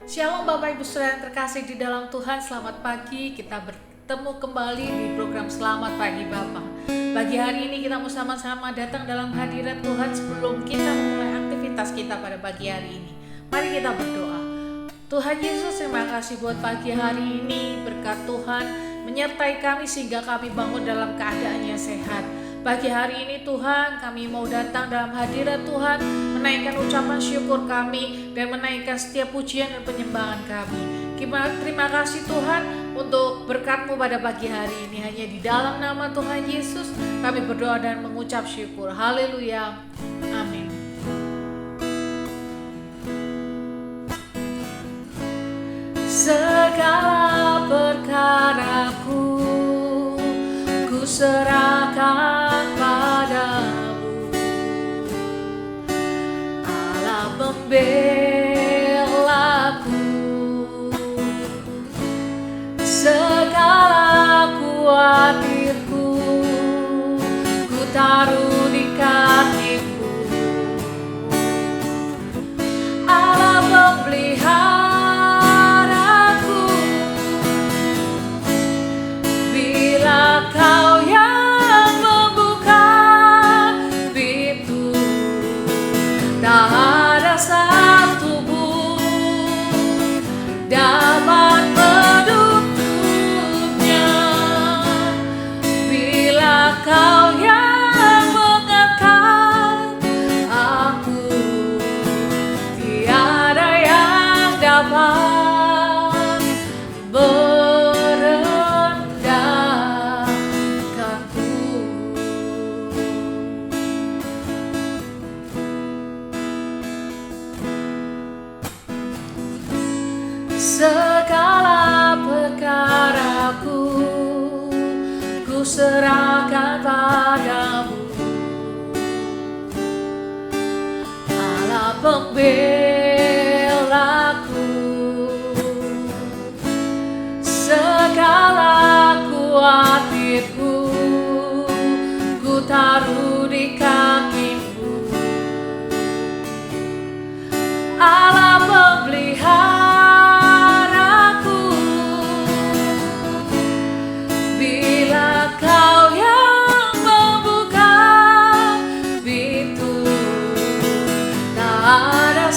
Shalom Bapak Ibu Saudara yang terkasih di dalam Tuhan, selamat pagi. Kita bertemu kembali di program Selamat Pagi Bapak. Pagi hari ini kita mau sama-sama datang dalam hadirat Tuhan sebelum kita memulai aktivitas kita pada pagi hari ini. Mari kita berdoa. Tuhan Yesus, terima kasih buat pagi hari ini. Berkat Tuhan menyertai kami sehingga kami bangun dalam keadaan yang sehat. Pagi hari ini Tuhan, kami mau datang dalam hadirat Tuhan, menaikkan ucapan syukur kami dan menaikkan setiap pujian dan penyembahan kami. Terima kasih Tuhan untuk berkat-Mu pada pagi hari ini. Hanya di dalam nama Tuhan Yesus kami berdoa dan mengucap syukur. Haleluya. Amin. Segala perkaraku ku serahkan padamu, Allah pembelaku. Segala khawatirku ku taruh di kaki-Mu, Allah pemeliharaku. Bila Kau yang membuka pintu, tak ada satu pun dapat menutupnya. Bila Kau yang mengangkat aku, tiada yang dapat merendahkanku. Segala perkaraku ku serahkan padamu, Allah pembelaku. Segala khawatirku ku taruh di kaki-Mu, Allah pemeliharaku. Bila Kau yang membuka pintu, tak ada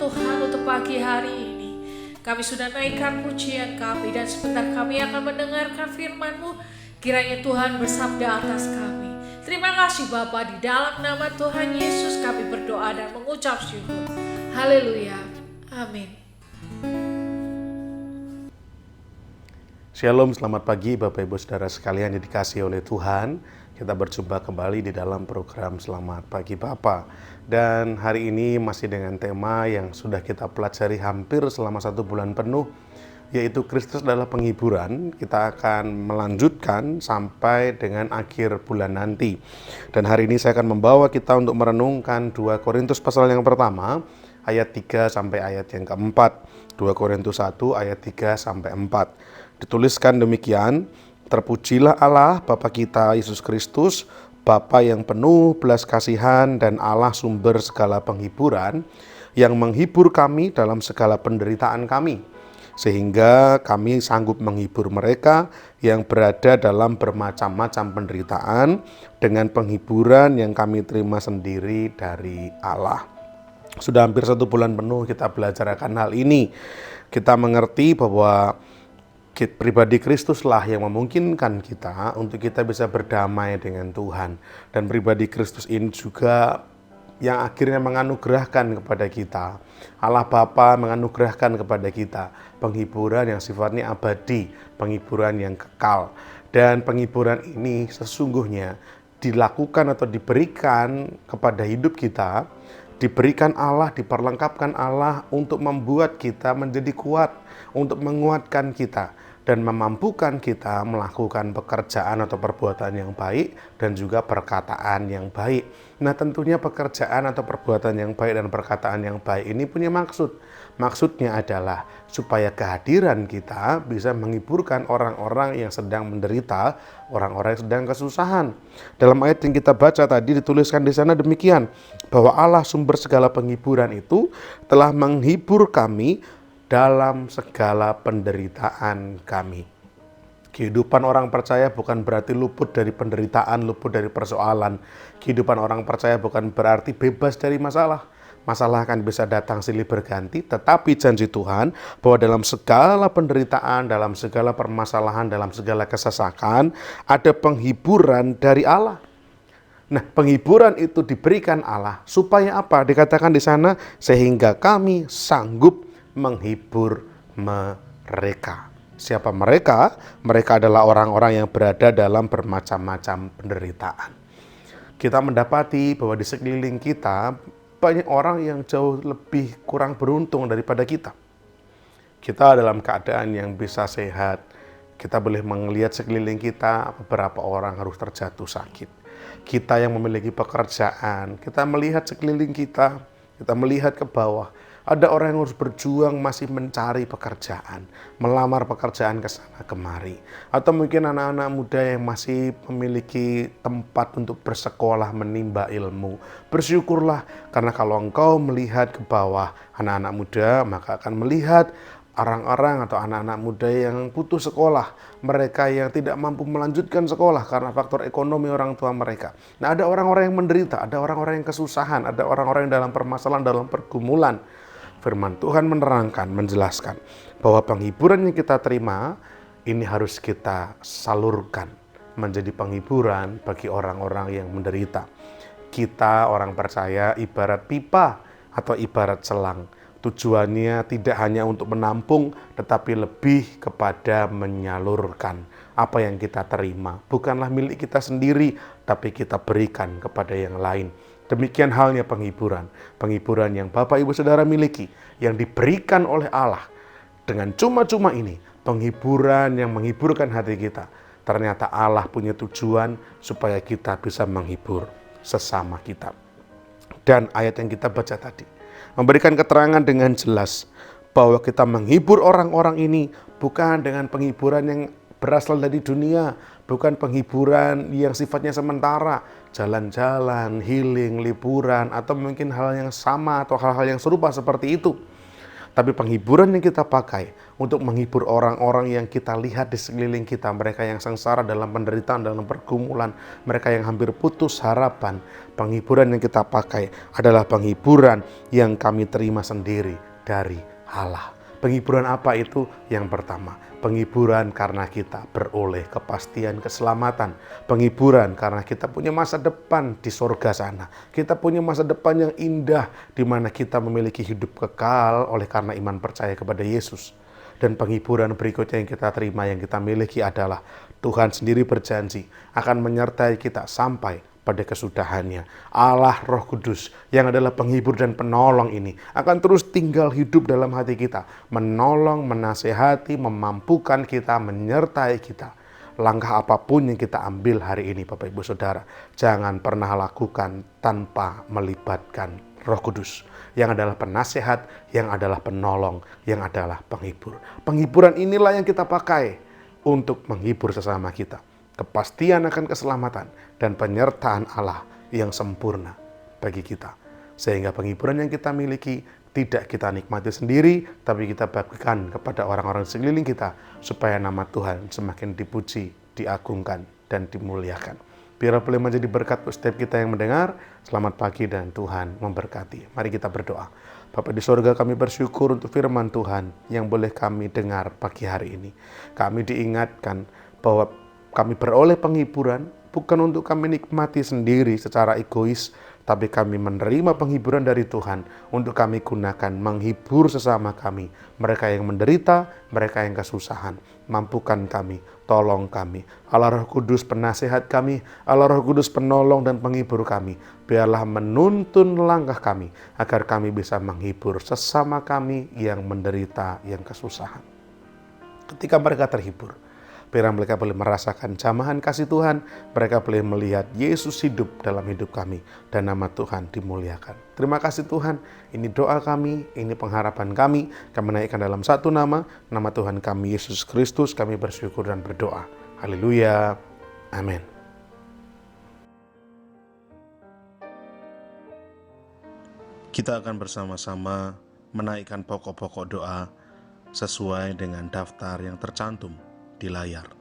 Tuhan untuk pagi hari ini. Kami sudah naikkan pujian kami dan sebentar kami akan mendengarkan firman-Mu. Kiranya Tuhan bersabda atas kami. Terima kasih Bapa, di dalam nama Tuhan Yesus kami berdoa dan mengucap syukur. Haleluya. Amin. Shalom, selamat pagi Bapak Ibu Saudara sekalian yang dikasihi oleh Tuhan. Kita berjumpa kembali di dalam program Selamat Pagi Bapa. Dan hari ini masih dengan tema yang sudah kita pelajari hampir selama 1 bulan penuh, yaitu Kristus adalah penghiburan. Kita akan melanjutkan sampai dengan akhir bulan nanti. Dan hari ini saya akan membawa kita untuk merenungkan 2 Korintus pasal yang pertama, ayat 3 sampai ayat yang keempat. 2 Korintus 1 ayat 3 sampai 4. Dituliskan demikian, terpujilah Allah Bapa kita Yesus Kristus, Bapa yang penuh belas kasihan dan Allah sumber segala penghiburan, yang menghibur kami dalam segala penderitaan kami, sehingga kami sanggup menghibur mereka yang berada dalam bermacam-macam penderitaan dengan penghiburan yang kami terima sendiri dari Allah. Sudah hampir 1 bulan penuh kita belajar akan hal ini. Kita mengerti bahwa pribadi Kristuslah yang memungkinkan kita untuk kita bisa berdamai dengan Tuhan. Dan pribadi Kristus ini juga yang akhirnya menganugerahkan kepada kita, Allah Bapa menganugerahkan kepada kita penghiburan yang sifatnya abadi, penghiburan yang kekal. Dan penghiburan ini sesungguhnya dilakukan atau diberikan kepada hidup kita, diberikan Allah, diperlengkapkan Allah untuk membuat kita menjadi kuat, untuk menguatkan kita, dan memampukan kita melakukan pekerjaan atau perbuatan yang baik dan juga perkataan yang baik. Nah, tentunya pekerjaan atau perbuatan yang baik dan perkataan yang baik ini punya maksud. Maksudnya adalah supaya kehadiran kita bisa menghiburkan orang-orang yang sedang menderita, orang-orang yang sedang kesusahan. Dalam ayat yang kita baca tadi dituliskan di sana demikian, bahwa Allah sumber segala penghiburan itu telah menghibur kami dalam segala penderitaan kami. Kehidupan orang percaya bukan berarti luput dari penderitaan, luput dari persoalan. Kehidupan orang percaya bukan berarti bebas dari masalah. Masalah akan bisa datang silih berganti, tetapi janji Tuhan bahwa dalam segala penderitaan, dalam segala permasalahan, dalam segala kesesakan, ada penghiburan dari Allah. Nah, penghiburan itu diberikan Allah supaya apa? Dikatakan di sana, sehingga kami sanggup menghibur mereka. Siapa mereka? Mereka adalah orang-orang yang berada dalam bermacam-macam penderitaan. Kita mendapati bahwa di sekeliling kita banyak orang yang jauh lebih kurang beruntung daripada kita. Kita dalam keadaan yang bisa sehat. Kita boleh melihat sekeliling kita beberapa orang harus terjatuh sakit. Kita yang memiliki pekerjaan, kita melihat sekeliling kita melihat ke bawah. Ada orang yang harus berjuang masih mencari pekerjaan, melamar pekerjaan ke sana kemari. Atau mungkin anak-anak muda yang masih memiliki tempat untuk bersekolah menimba ilmu. Bersyukurlah, karena kalau engkau melihat ke bawah anak-anak muda, maka akan melihat orang-orang atau anak-anak muda yang putus sekolah, mereka yang tidak mampu melanjutkan sekolah karena faktor ekonomi orang tua mereka. Nah, ada orang-orang yang menderita, ada orang-orang yang kesusahan, ada orang-orang yang dalam permasalahan, dalam pergumulan. Firman Tuhan menerangkan, menjelaskan bahwa penghiburan yang kita terima ini harus kita salurkan menjadi penghiburan bagi orang-orang yang menderita. Kita orang percaya ibarat pipa atau ibarat selang. Tujuannya tidak hanya untuk menampung, tetapi lebih kepada menyalurkan apa yang kita terima. Bukanlah milik kita sendiri, tapi kita berikan kepada yang lain. Demikian halnya penghiburan. Penghiburan yang Bapak Ibu Saudara miliki, yang diberikan oleh Allah. Dengan cuma-cuma ini, penghiburan yang menghiburkan hati kita. Ternyata Allah punya tujuan supaya kita bisa menghibur sesama kita. Dan ayat yang kita baca tadi memberikan keterangan dengan jelas bahwa kita menghibur orang-orang ini bukan dengan penghiburan yang berasal dari dunia, bukan penghiburan yang sifatnya sementara, jalan-jalan, healing, liburan, atau mungkin hal yang sama atau hal-hal yang serupa seperti itu. tapi penghiburan yang kita pakai untuk menghibur orang-orang yang kita lihat di sekeliling kita, mereka yang sengsara dalam penderitaan, dalam pergumulan, mereka yang hampir putus harapan. Penghiburan yang kita pakai adalah penghiburan yang kami terima sendiri dari Allah. Penghiburan apa itu? Yang pertama, penghiburan karena kita beroleh kepastian keselamatan. Penghiburan karena kita punya masa depan di sorga sana. Kita punya masa depan yang indah, di mana kita memiliki hidup kekal oleh karena iman percaya kepada Yesus. Dan penghiburan berikutnya yang kita terima, yang kita miliki adalah Tuhan sendiri berjanji akan menyertai kita sampai pada kesudahannya. Allah Roh Kudus yang adalah penghibur dan penolong ini akan terus tinggal hidup dalam hati kita, menolong, menasehati, memampukan kita, menyertai kita. Langkah apapun yang kita ambil hari ini, Bapak Ibu Saudara, jangan pernah lakukan tanpa melibatkan Roh Kudus yang adalah penasehat, yang adalah penolong, yang adalah penghibur. Penghiburan inilah yang kita pakai untuk menghibur sesama kita. Kepastian akan keselamatan dan penyertaan Allah yang sempurna bagi kita. Sehingga penghiburan yang kita miliki tidak kita nikmati sendiri, tapi kita bagikan kepada orang-orang sekeliling kita, supaya nama Tuhan semakin dipuji, diagungkan, dan dimuliakan. Biar boleh menjadi berkat untuk setiap kita yang mendengar. Selamat pagi dan Tuhan memberkati. Mari kita berdoa. Bapa di sorga, kami bersyukur untuk firman Tuhan yang boleh kami dengar pagi hari ini. Kami diingatkan bahwa kami beroleh penghiburan bukan untuk kami nikmati sendiri secara egois, tapi kami menerima penghiburan dari Tuhan untuk kami gunakan menghibur sesama kami, mereka yang menderita, mereka yang kesusahan. Mampukan kami, tolong kami. Allah Roh Kudus penasehat kami, Allah Roh Kudus penolong dan penghibur kami. Biarlah menuntun langkah kami agar kami bisa menghibur sesama kami yang menderita, yang kesusahan. Ketika mereka terhibur, biar mereka boleh merasakan jamahan kasih Tuhan, mereka boleh melihat Yesus hidup dalam hidup kami, dan nama Tuhan dimuliakan. Terima kasih Tuhan, ini doa kami, ini pengharapan kami naikkan dalam satu nama Tuhan kami Yesus Kristus, kami bersyukur dan berdoa. Haleluya, amin. Kita akan bersama-sama menaikkan pokok-pokok doa sesuai dengan daftar yang tercantum di layar.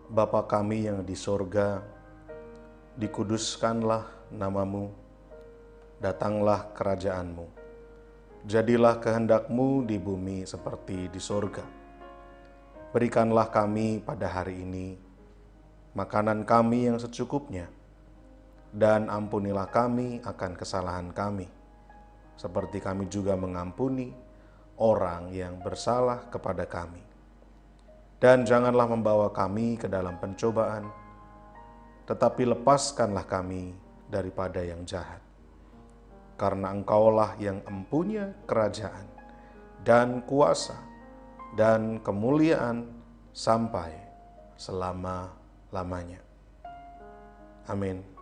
Bapa kami yang di sorga, dikuduskanlah namamu, datanglah kerajaanmu. Jadilah kehendakmu di bumi seperti di sorga. Berikanlah kami pada hari ini makanan kami yang secukupnya, dan ampunilah kami akan kesalahan kami, seperti kami juga mengampuni orang yang bersalah kepada kami. Dan janganlah membawa kami ke dalam pencobaan, tetapi lepaskanlah kami daripada yang jahat. Karena Engkaulah yang empunya kerajaan dan kuasa dan kemuliaan sampai selama-lamanya. Amin.